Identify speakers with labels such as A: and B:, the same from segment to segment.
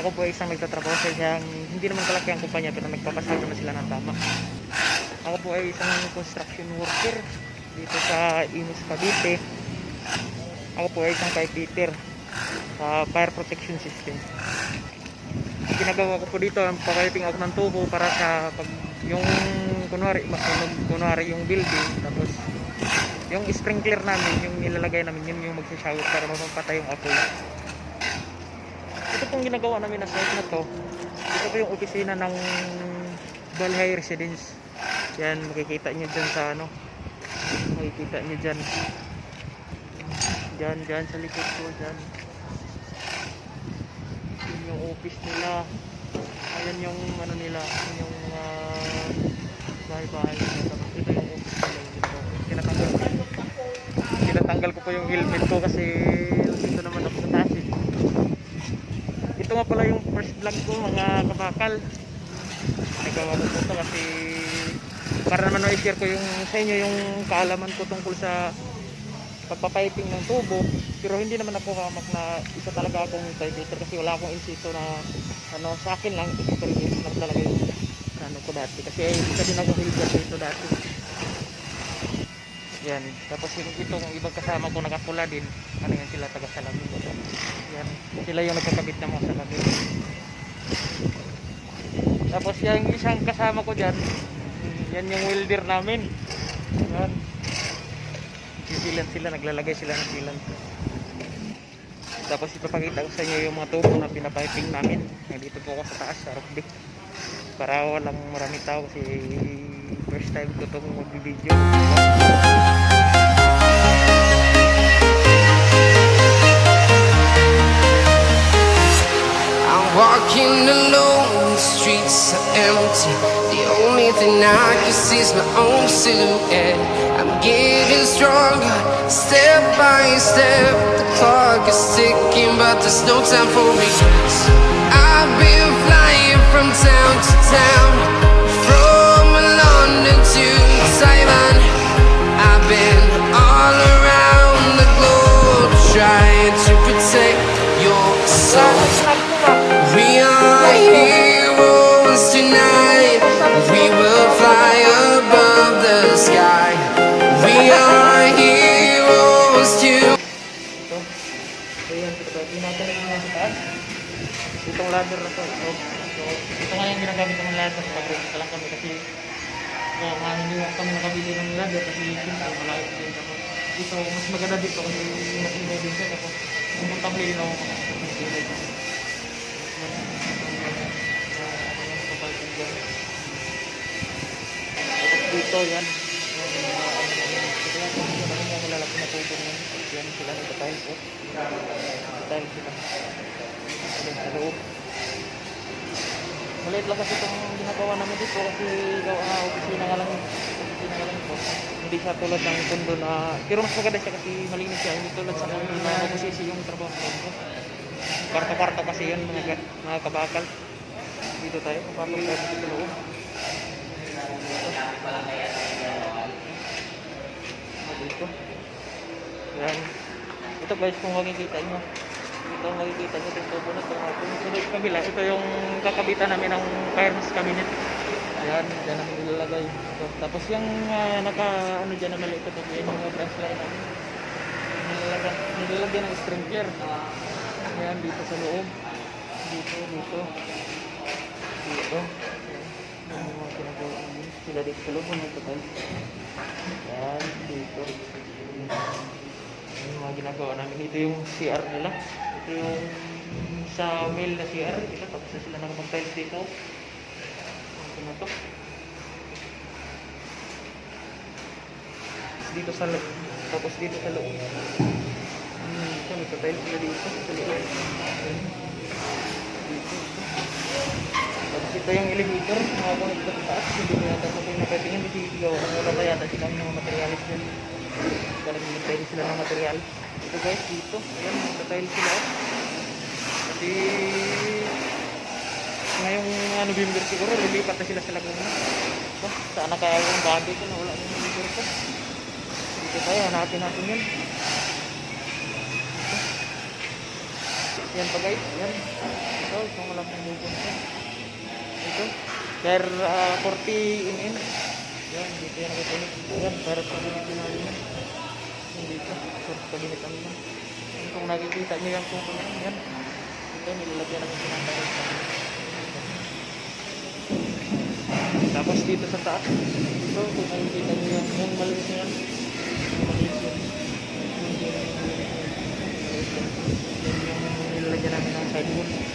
A: ako po ay isang nagtatrabaho sa isang hindi naman kalaki ang kumpanya pero nagpapasado na sila ng tama. Ako po ay isang construction worker dito sa Imus, Cavite. Ako po ay isang pipe fitter sa fire protection system. Ginagawa ko po dito, papiping ako ng tubo para sa pag yung kunwari masunog kunwari yung building, tapos yung sprinkler namin, yung nilalagay namin, yun yung magsishower para mapapatay yung apoy. Ito pong ginagawa namin na site na to. Ito po yung opisina ng Balhay Residence. Yan, makikita nyo dyan sa ano, makikita nyo dyan dyan sa likod ko dyan. Yun yung office nila. Ayan yung ano nila, yung bahay-bahay nila. Ito yung office nila. Tinatanggal ko po yung helmet ko kasi dito naman ako sa taas. Ito nga pala yung first vlog ko, mga kabakal. Nagawa ko po ito kasi para naman i-share ko yung sa inyo yung kaalaman ko tungkol sa pagpapiping ng tubo. Pero hindi naman ako hamak na isa talaga akong pipe fitter kasi wala akong insito na ano, sa akin lang experience lang talaga yung ano ko dati kasi isa din ako helper dito dati. Yan, tapos yung itong ibang kasama ko nakapula din, ano yan sila, taga salamin. Yan, sila yung nagkakabit ng mga salamin. Tapos yung isang kasama ko dyan, yan yung welder namin. Yan, silan sila, naglalagay sila ng silan. Tapos ipapakita ko sa inyo yung mga tubo na pinapiping namin. Nandito po ako sa taas, sa roof deck, para walang marami tao kasi first time ko itong mag-video.
B: Walking alone, the streets are empty. The only thing I can see is my own silhouette. I'm getting stronger, step by step. The clock is ticking, but there's no time for regrets. I've been flying from town to town, from London to Taiwan. I've been all around the globe, trying to protect your soul. We are heroes tonight. We will fly above the sky. We are heroes tonight.
A: So yan, tinatanong nyo sa taas. Itong ladder na to. So ito nga yung ginagamit ng ladder sa pag-release lang kami kasi hindi kami nakabili ng ladder kasi simple, malayo din ako. Dito, mas maganda dito kasi mas ingay din siya. Tapos komportable din ako. Dito yan malalaki na tubo yan sila nagtatiles nagtatiles sila sa loob. Maliit lang kasi itong ginagawa namin dito kasi opisina nga lang ito. Hindi siya tulad ng kondo na, pero mas maganda siya kasi malinis siya, hindi tulad sa kondo na mabusisi yung trabaho ko. Kwarta-kwarta kasi yan mga kabakal. Dito tayo, papapag tayo dito sa loob. Dito. Yan. Ito guys, kung makikita nyo. Ito makikita nyo itong tubo na ito. Sunod kabila, ito yung kakabitan namin ng firehouse cabinet. Ayan, dyan ang nilalagay. Ito. Tapos yung ano dyan na maliit ito, yan yung branch line namin. Nilalagyan ng sprinkler. Ayan, dito sa loob. Dito. Yung mga ginagawa namin. Sila dito sa loob, magpapal. Ayan, dito. Yung mga ginagawa namin. Ito yung CR nila. Ito yung sa mail na CR. Ito, tapos na sila nakapag-tiles dito. Ito na to. Dito sa loob. Tapos dito sa loob. Ito, nagpa-tiles sila dito. Sa loob. Dito. Tapos ito yung elevator. Makakunik ko sa taas. Hindi ko yata ito yung napipingin. Hindi sigaw. Wala pa yata sila ng mga materialis dyan. Kaya nag-tiles sila ng material. Ito guys, dito. Yan, nagpa-tiles sila. Kasi ngayong November siguro, lilipat na sila sa Laguna. Saan na kaya yung babi ko na wala yung November ko. Dito tayo, hanapin natin yun. Yan pa guys, yan. Ito, itong walang pangbugon ko. Ito, per 40 mm. Yan, dito yan nagkatunik. Yan, para pag-init natin yan. Yan dito, para pag-initan mo. Yan, kung nakikita nyo yan kung yan. Ito, nilalagyan namin sinatay. Tapos dito sa taas. Ito, kung nakikita nyo yan. Yan, maliit na yan. Maliit yan. Nilalagyan namin ng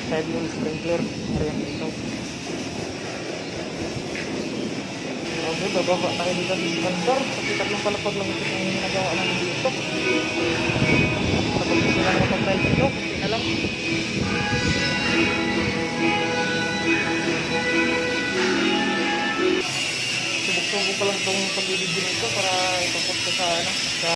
A: side wall sprinkler. Ayan ito. Okay, bababa tayo dito sa sponsor. Kasi tatlong palapag lang ito yung nagawa namin dito. Tapos sila nga pag-tile dito. Hindi na lang. Subok-subok pa lang itong pag-ibig dito para ipapot ko sa